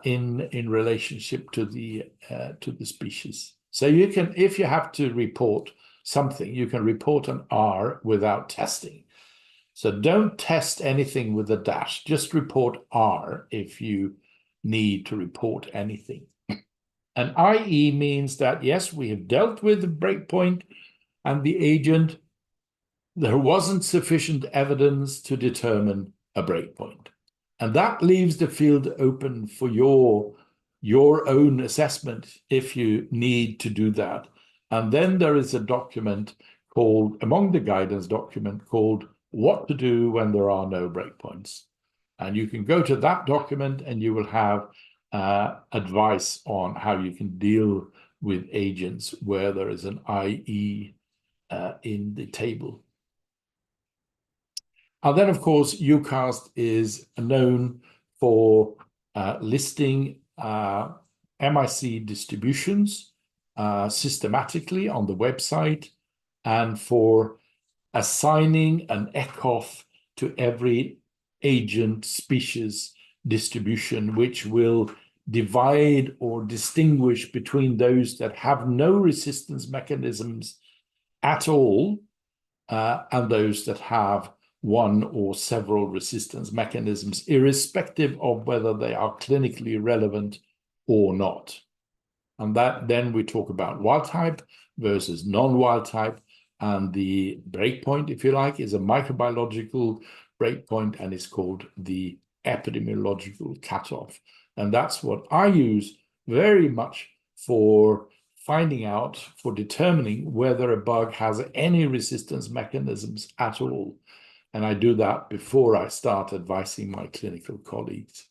in relationship to the species. So you can, if you have to report something, you can report an R without testing. So don't test anything with a dash, just report R if you need to report anything. And IE means that, yes, we have dealt with the breakpoint and the agent. There wasn't sufficient evidence to determine a breakpoint. And that leaves the field open for your own assessment if you need to do that. And then there is a document called, among the guidance document, called What to Do When There Are No Breakpoints. And you can go to that document and you will have advice on how you can deal with agents where there is an IE in the table. And then, of course, UCAST is known for listing MIC distributions systematically on the website and for assigning an ECOF to every agent species distribution, which will divide or distinguish between those that have no resistance mechanisms at all and those that have one or several resistance mechanisms, irrespective of whether they are clinically relevant or not. And that then we talk about wild type versus non-wild type, and the breakpoint, if you like, is a microbiological breakpoint and is called the epidemiological cutoff. And that's what I use very much for finding out, for determining whether a bug has any resistance mechanisms at all. And I do that before I start advising my clinical colleagues.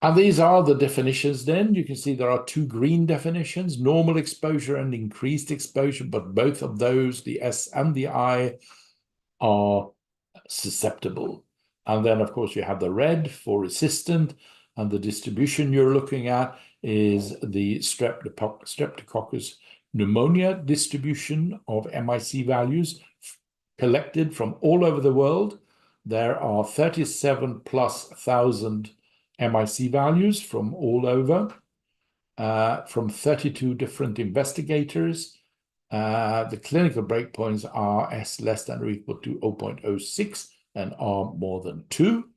And these are the definitions then. You can see there are two green definitions, normal exposure and increased exposure, but both of those, the S and the I, are susceptible. And then, of course, you have the red for resistant, and the distribution you're looking at is the Streptococcus pneumonia distribution of MIC values collected from all over the world. There are 37,000+ MIC values from all over, from 32 different investigators. The clinical breakpoints are S less than or equal to 0.06 and R more than 2.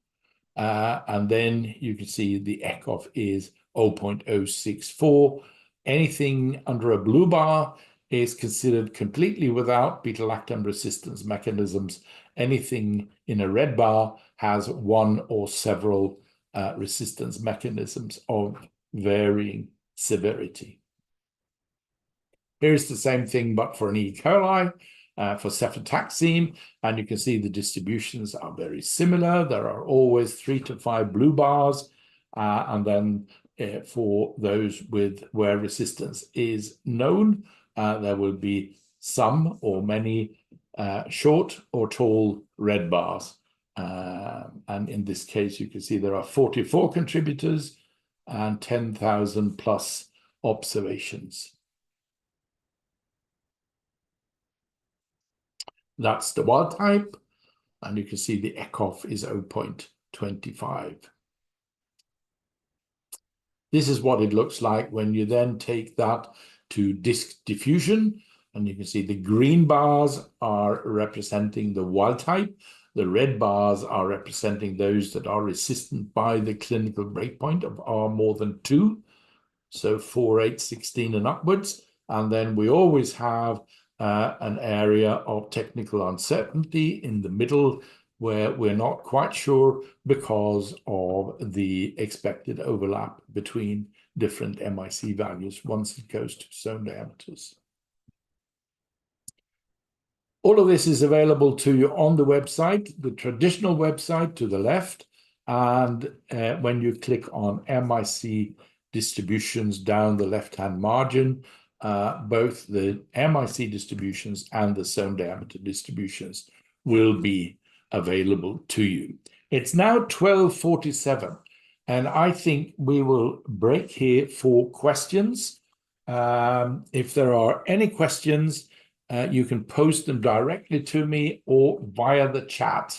And then you can see the ECOF is 0.064. Anything under a blue bar is considered completely without beta-lactam resistance mechanisms. Anything in a red bar has one or several resistance mechanisms of varying severity. Here's the same thing, but for an E. coli, for cefotaxime, and you can see the distributions are very similar. There are always 3 to 5 blue bars, and then for those where resistance is known, there will be some or many short or tall red bars. And in this case, you can see there are 44 contributors and 10,000+ observations. That's the wild type, and you can see the ECOF is 0.25. This is what it looks like when you then take that to disk diffusion, and you can see the green bars are representing the wild type. The red bars are representing those that are resistant by the clinical breakpoint of R more than 2, so 4, 8, 16 and upwards. And then we always have an area of technical uncertainty in the middle where we're not quite sure because of the expected overlap between different MIC values once it goes to zone diameters. All of this is available to you on the website, the traditional website to the left. And when you click on MIC distributions down the left-hand margin, both the MIC distributions and the zone diameter distributions will be available to you. It's now 12:47, and I think we will break here for questions. If there are any questions, you can post them directly to me or via the chat.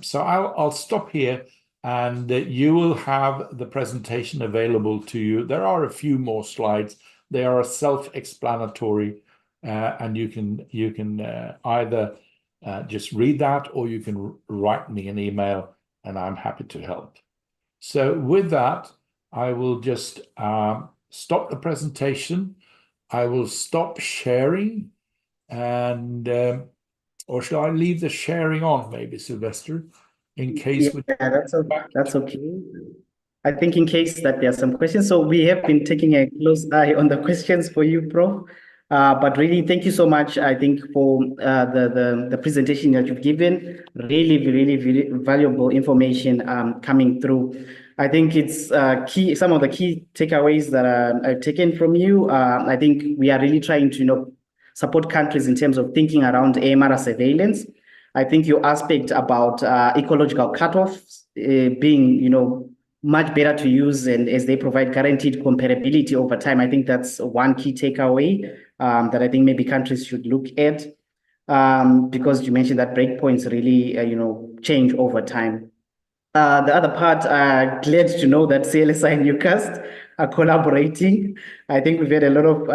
So I'll stop here, and you will have the presentation available to you. There are a few more slides. They are self-explanatory, and you can either just read that, or you can write me an email, and I'm happy to help. So with that, I will just stop the presentation. I will stop sharing, and or shall I leave the sharing on, maybe, Sylvester, in case we that's okay. I think in case that there are some questions, so we have been taking a close eye on the questions for you, Prof. But really, thank you so much. I think for the presentation that you've given, really valuable information coming through. I think it's key. Some of the key takeaways that I've taken from you. I think we are really trying to support countries in terms of thinking around AMR surveillance. I think your aspect about ecological cutoffs being much better to use, and as they provide guaranteed comparability over time. I think that's one key takeaway that I think maybe countries should look at, because you mentioned that breakpoints really change over time. The other part, glad to know that CLSI and UCAST are collaborating. I think we've had a lot of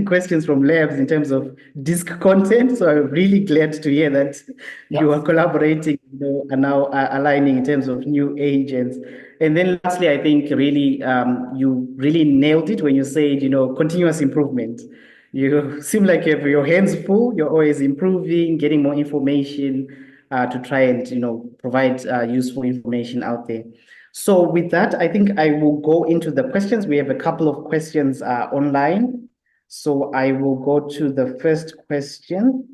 questions from labs in terms of disk content. So I'm really glad to hear that you are collaborating, and now aligning in terms of new agents. And then lastly, I think really you really nailed it when you said, continuous improvement. You seem like you have your hands full. You're always improving, getting more information to try and provide useful information out there. So with that, I think I will go into the questions. We have a couple of questions online. So I will go to the first question.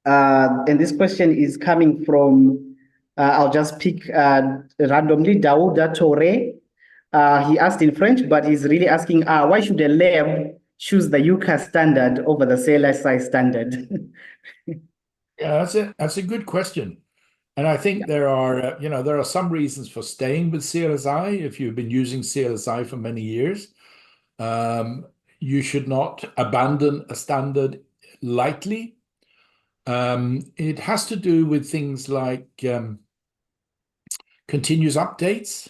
And this question is coming from, I'll just pick randomly, Daouda Torre. He asked in French, but he's really asking, why should a lab choose the UCAS standard over the CLSI standard? Yeah, that's a good question. And I think there are some reasons for staying with CLSI. If you've been using CLSI for many years, you should not abandon a standard lightly. It has to do with things like continuous updates.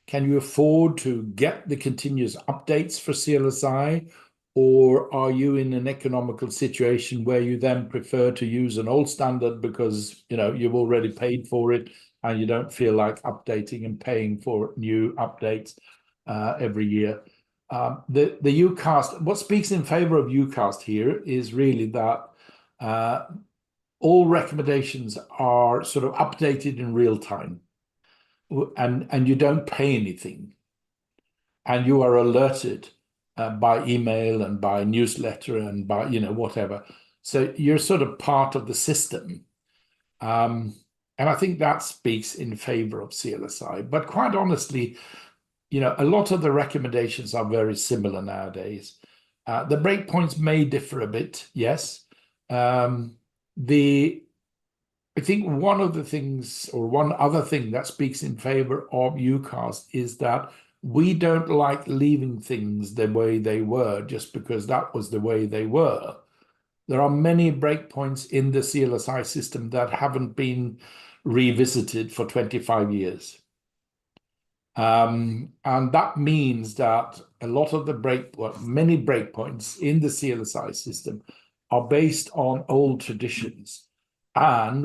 Can you afford to get the continuous updates for CLSI? Or are you in an economical situation where you then prefer to use an old standard because you've already paid for it and you don't feel like updating and paying for new updates every year? The UCAST, what speaks in favor of UCAST here is really that all recommendations are sort of updated in real time, and you don't pay anything, and you are alerted by email and by newsletter and by whatever. So you're sort of part of the system. And I think that speaks in favor of CLSI. But quite honestly, a lot of the recommendations are very similar nowadays. The breakpoints may differ a bit, yes. I think one of the things, or one other thing that speaks in favor of UCAST is that we don't like leaving things the way they were just because that was the way they were. There are many breakpoints in the CLSI system that haven't been revisited for 25 years. And that means that a lot of many breakpoints in the CLSI system are based on old traditions. And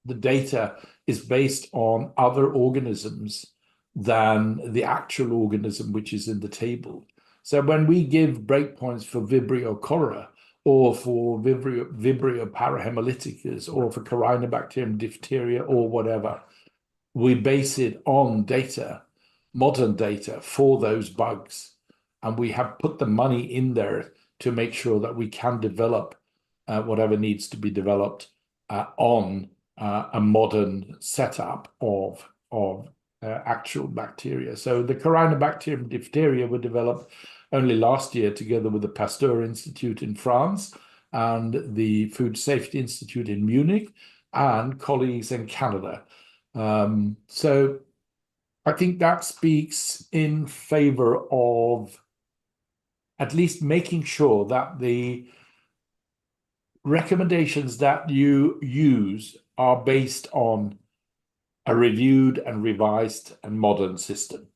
the data is based on other organisms than the actual organism which is in the table. So when we give breakpoints for Vibrio cholera, or for Vibrio parahemolyticus, or for Corynebacterium diphtheria, or whatever, we base it on data, modern data for those bugs. And we have put the money in there to make sure that we can develop whatever needs to be developed on a modern setup of actual bacteria. So the Corynebacterium diphtheria were developed only last year together with the Pasteur Institute in France and the Food Safety Institute in Munich and colleagues in Canada. So I think that speaks in favor of at least making sure that the recommendations that you use are based on a reviewed and revised and modern system.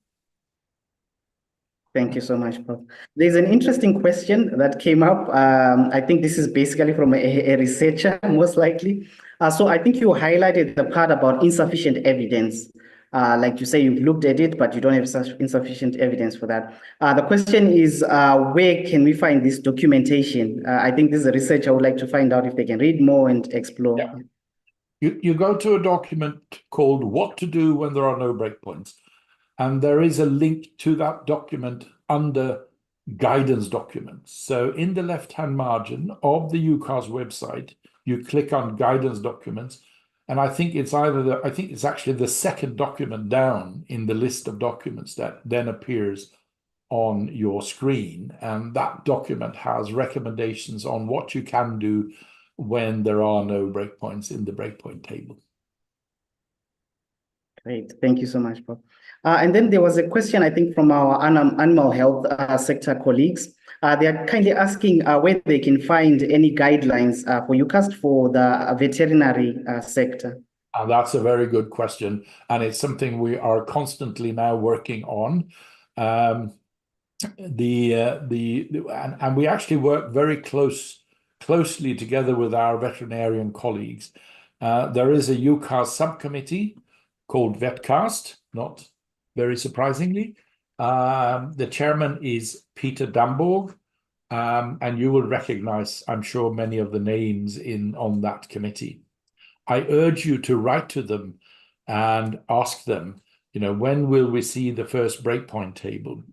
Thank you so much, Prof. There's an interesting question that came up. I think this is basically from a researcher, most likely. So I think you highlighted the part about insufficient evidence. Like you say, you've looked at it, but you don't have such insufficient evidence for that. The question is, where can we find this documentation? I think this is a researcher would like to find out if they can read more and explore. Yeah. You go to a document called What to Do When There Are No Breakpoints, and there is a link to that document under guidance documents. So in the left-hand margin of the UCAS website, you click on guidance documents, and I think it's actually the second document down in the list of documents that then appears on your screen. And that document has recommendations on what you can do when there are no breakpoints in the breakpoint table. Great, thank you so much, Bob. And then there was a question, I think, from our animal health sector colleagues. They are kindly asking where they can find any guidelines for UCAST for the veterinary sector. That's a very good question, and it's something we are constantly now working on. And we actually work very closely together with our veterinarian colleagues. There is a UCAS subcommittee called VetCast, not very surprisingly. The chairman is Peter Damborg, and you will recognize, I'm sure, many of the names on that committee. I urge you to write to them and ask them, when will we see the first breakpoint table?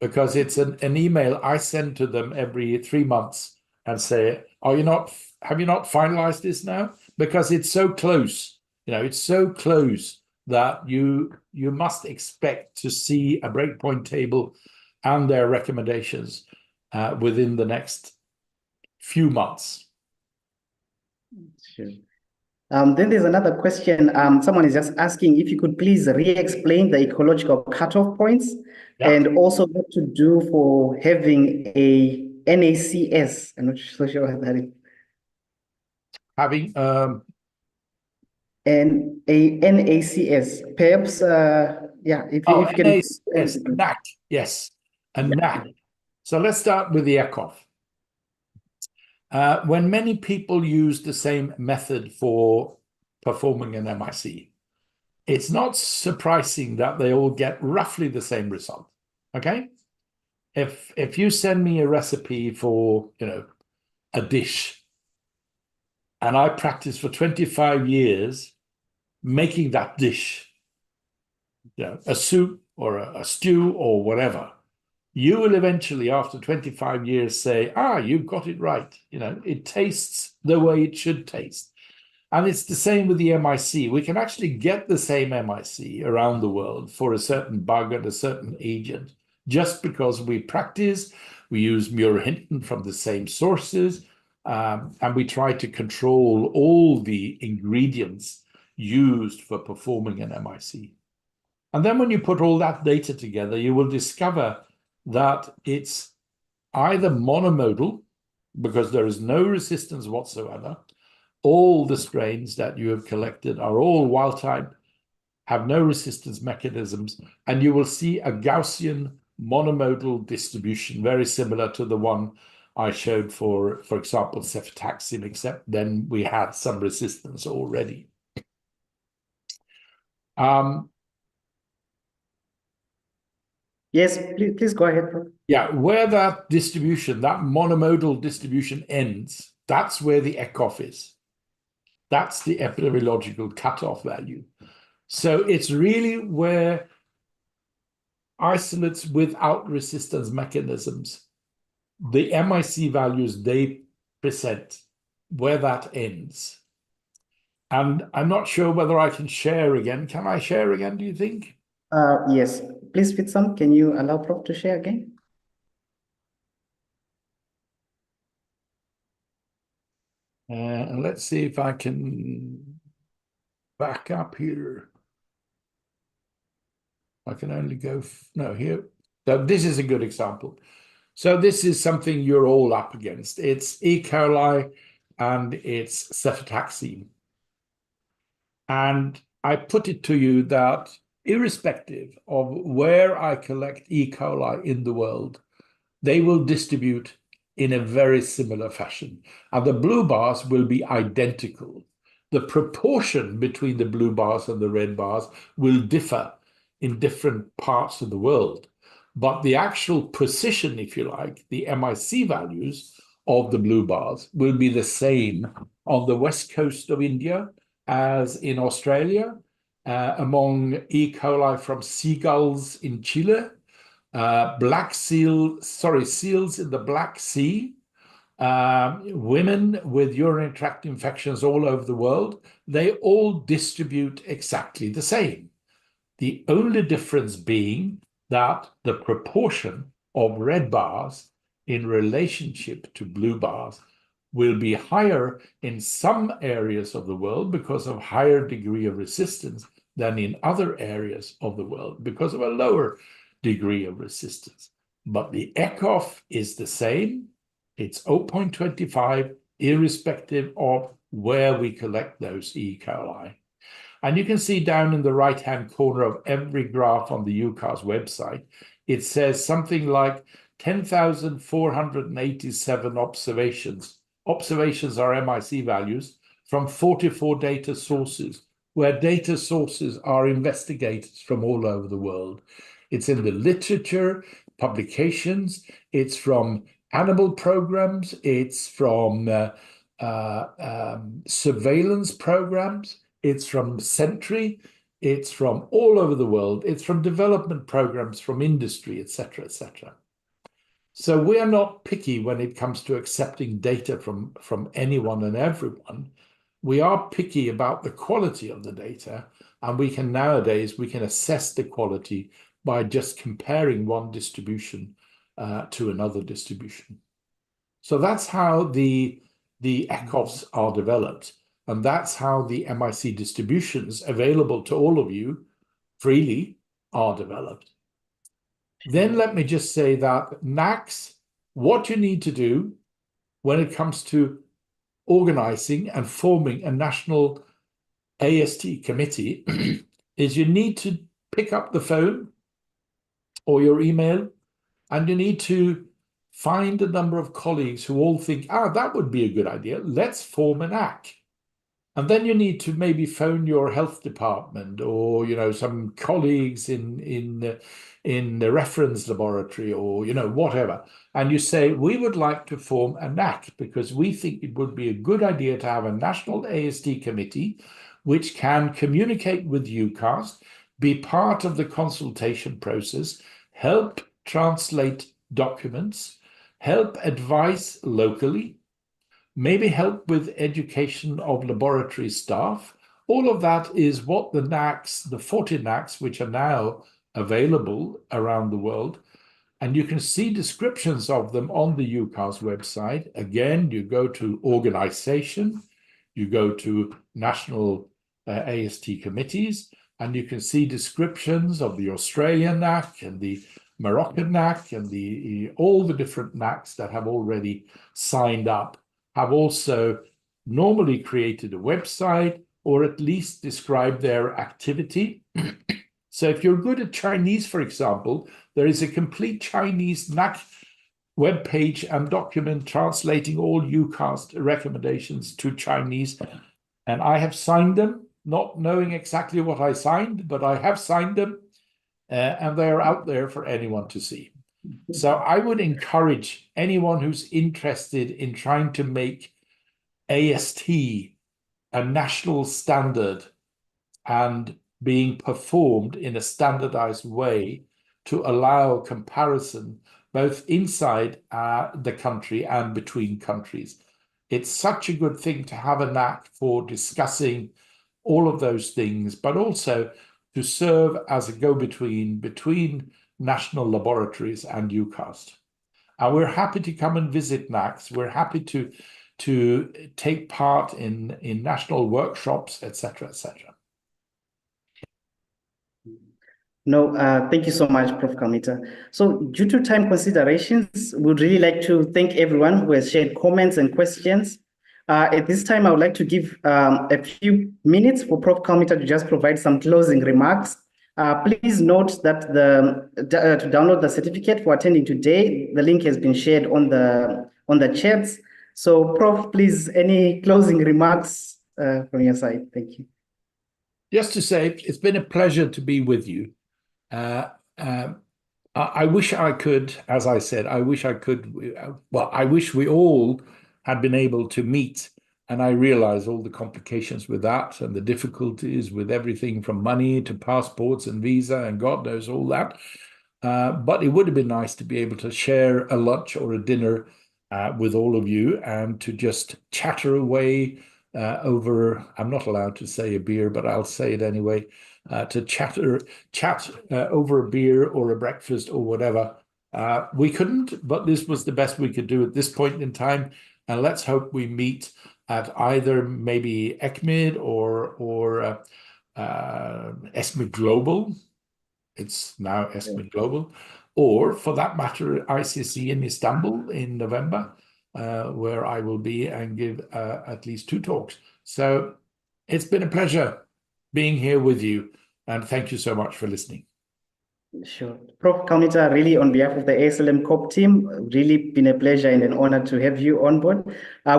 Because it's an email I send to them every 3 months and say, have you not finalized this now? Because it's so close, it's so close that you must expect to see a breakpoint table and their recommendations within the next few months. Sure. Then there's another question. Someone is just asking if you could please re-explain the ecological cutoff points and also what to do for having a NACS. I'm not so sure what that is. Having and a NACS, perhaps, if you can. Yes, a NAC, yes, a NAC. So let's start with the ECOF. When many people use the same method for performing an MIC, it's not surprising that they all get roughly the same result, okay? If you send me a recipe for, a dish, and I practice for 25 years making that dish, a soup or a stew or whatever, you will eventually, after 25 years, say, you've got it right. It tastes the way it should taste. And it's the same with the MIC. We can actually get the same MIC around the world for a certain bug and a certain agent, just because we practice, we use Muir Hinton from the same sources, and we try to control all the ingredients used for performing an MIC. And then when you put all that data together, you will discover that it's either monomodal, because there is no resistance whatsoever. All the strains that you have collected are all wild type, have no resistance mechanisms, and you will see a Gaussian monomodal distribution, very similar to the one I showed for example, cefotaxime, except then we had some resistance already. Yes, please go ahead. Yeah, where that distribution, that monomodal distribution ends, that's where the ECOF is. That's the epidemiological cutoff value. So it's really where isolates without resistance mechanisms, the MIC values they present, where that ends. And I'm not sure whether I can share again. Can I share again, do you think? Yes, please, Fitsam, can you allow Prof to share again? And let's see if I can back up here. I can only go, no, here. So this is a good example. So this is something you're all up against. It's E. coli and it's cefotaxime. And I put it to you that irrespective of where I collect E. coli in the world, they will distribute in a very similar fashion. And the blue bars will be identical. The proportion between the blue bars and the red bars will differ in different parts of the world. But the actual precision, if you like, the MIC values of the blue bars will be the same on the west coast of India as in Australia, among E. coli from seagulls in Chile, seals in the Black Sea, women with urinary tract infections all over the world, they all distribute exactly the same. The only difference being that the proportion of red bars in relationship to blue bars will be higher in some areas of the world because of higher degree of resistance than in other areas of the world because of a lower degree of resistance. But the ECOF is the same. It's 0.25, irrespective of where we collect those E. coli. And you can see down in the right-hand corner of every graph on the UCAS website, it says something like 10,487 observations. Observations are MIC values from 44 data sources, where data sources are investigators from all over the world. It's in the literature, publications, it's from animal programs, it's from surveillance programs, it's from Sentry, it's from all over the world, it's from development programs, from industry, etc., etc. So we are not picky when it comes to accepting data from anyone and everyone. We are picky about the quality of the data, and nowadays we can assess the quality by just comparing one distribution to another distribution. So that's how the ECOFs are developed, and that's how the MIC distributions available to all of you freely are developed. Then let me just say that NACs, what you need to do when it comes to organizing and forming a national AST committee is you need to pick up the phone or your email, and you need to find a number of colleagues who all think, that would be a good idea. Let's form an NAC. And then you need to maybe phone your health department or, some colleagues in the reference laboratory or, whatever. And you say, we would like to form a NAC because we think it would be a good idea to have a national AST committee which can communicate with UCAST, be part of the consultation process, help translate documents, help advise locally, maybe help with education of laboratory staff. All of that is what the NACs, the 40 NACs, which are now available around the world, and you can see descriptions of them on the UCAS website. Again, you go to organization, you go to national AST committees, and you can see descriptions of the Australian NAC and the Moroccan NAC and all the different NACs that have already signed up have also normally created a website or at least described their activity. So if you're good at Chinese, for example, there is a complete Chinese NAC webpage and document translating all UCAST recommendations to Chinese. And I have signed them, not knowing exactly what I signed, but I have signed them, and they're out there for anyone to see. So I would encourage anyone who's interested in trying to make AST a national standard and being performed in a standardized way to allow comparison both inside the country and between countries. It's such a good thing to have a NAC for discussing all of those things, but also to serve as a go-between between national laboratories and UCAST. And we're happy to come and visit NACs. We're happy to take part in national workshops, etc., etc. No, thank you so much, Prof. Kalmita. So due to time considerations, we'd really like to thank everyone who has shared comments and questions. At this time, I would like to give a few minutes for Prof. Kalmita to just provide some closing remarks. Please note that to download the certificate for attending today, the link has been shared on the chats. So, Prof, please, any closing remarks from your side? Thank you. Just to say, it's been a pleasure to be with you. I wish I could, as I said, I wish I could, well, I wish we all had been able to meet. And I realize all the complications with that and the difficulties with everything from money to passports and visa and God knows all that. But it would have been nice to be able to share a lunch or a dinner with all of you and to just chatter away over, I'm not allowed to say a beer, but I'll say it anyway, to chat over a beer or a breakfast or whatever. We couldn't, but this was the best we could do at this point in time. And let's hope we meet at either maybe ECMID or ESMID Global. It's now ESMID Global, or for that matter, ICC in Istanbul in November, where I will be and give at least 2 talks. So it's been a pleasure being here with you, and thank you so much for listening. Sure. Prof. Kalmita, really on behalf of the ASLM CoP team, really been a pleasure and an honor to have you on board.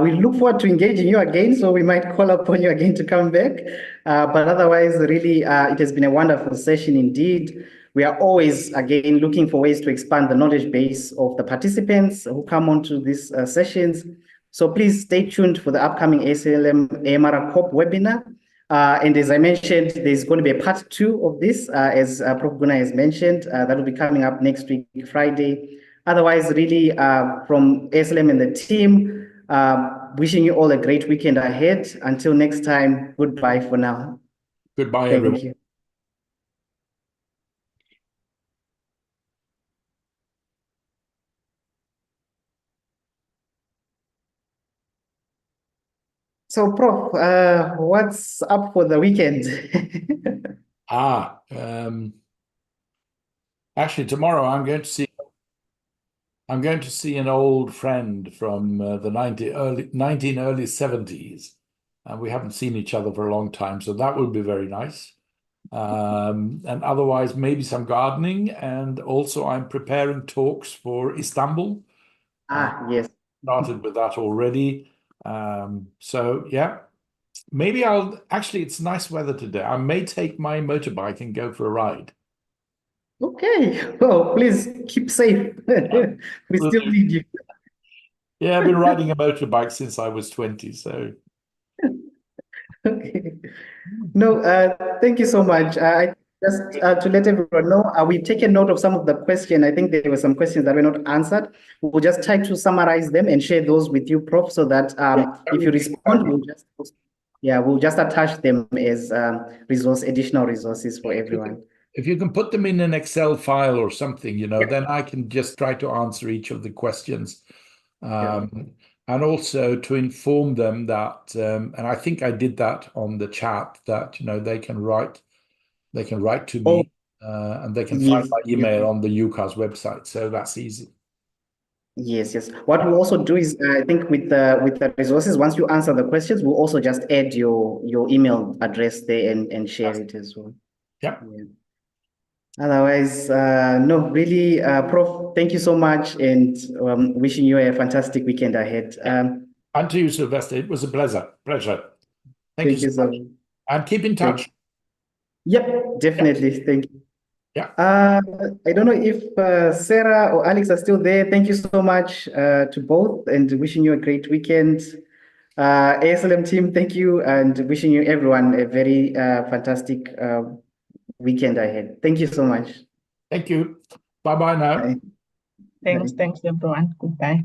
We look forward to engaging you again, so we might call upon you again to come back. But otherwise, really, it has been a wonderful session indeed. We are always, again, looking for ways to expand the knowledge base of the participants who come onto these sessions. So please stay tuned for the upcoming ASLM AMR CoP webinar. And as I mentioned, there's going to be a part 2 of this, as Prof. Guna has mentioned, that will be coming up next week, Friday. Otherwise, really, from ASLM and the team, wishing you all a great weekend ahead. Until next time, goodbye for now. Goodbye, everyone. Thank you. So, Prof, what's up for the weekend? Actually, tomorrow I'm going to see an old friend from the 1970s, and we haven't seen each other for a long time, so that will be very nice. And otherwise, maybe some gardening, and also I'm preparing talks for Istanbul. Yes. Started with that already. So yeah, maybe actually, it's nice weather today. I may take my motorbike and go for a ride. Okay. Well, please keep safe. We still need you. Yeah, I've been riding a motorbike since I was 20, so. Okay. No, thank you so much. I just to let everyone know, we've taken note of some of the questions. I think there were some questions that were not answered. We'll just try to summarize them and share those with you, Prof, so that if you respond, we'll just attach them as additional resources for everyone. If you can put them in an Excel file or something, then I can just try to answer each of the questions. And also to inform them that, and I think I did that on the chat, that they can write to me, and they can find my email on the UCAS website. So that's easy. Yes. What we'll also do is, I think with the resources, once you answer the questions, we'll also just add your email address there and share it as well. Yeah. Otherwise, no, really, Prof, thank you so much, and wishing you a fantastic weekend ahead. And to you, Sylvester, it was a pleasure. Thank you so much. And keep in touch. Yep, definitely. Thank you. Yeah. I don't know if Sarah or Alex are still there. Thank you so much to both, and wishing you a great weekend. ASLM team, thank you, and wishing you everyone a very fantastic weekend ahead. Thank you so much. Thank you. Bye-bye now. Thanks, everyone. Goodbye.